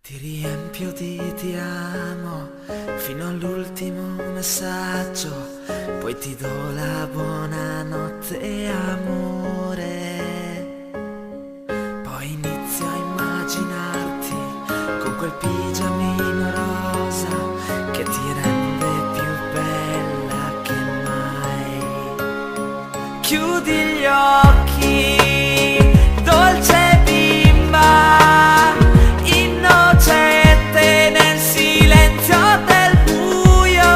Ti riempio di ti amo fino all'ultimo messaggio, poi ti do la buonanotte amore. Poi inizio a immaginarti con quel pigiamino rosa che ti rende più bella che mai. Chiudi gli occhi, dolce bimba, innocente nel silenzio del buio.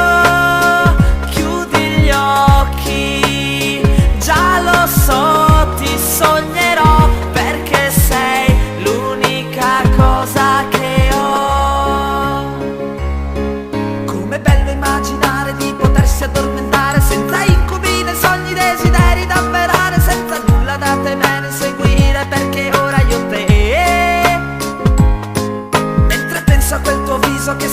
Chiudi gli occhi, già lo so, ti sognerò perché sei l'unica cosa che ho. Com'è bello immaginare di potersi addormentare senza incubi né sogni, desideri da avverare, senza nulla da temere, seguire perché ora io te. Mentre penso a quel tuo viso che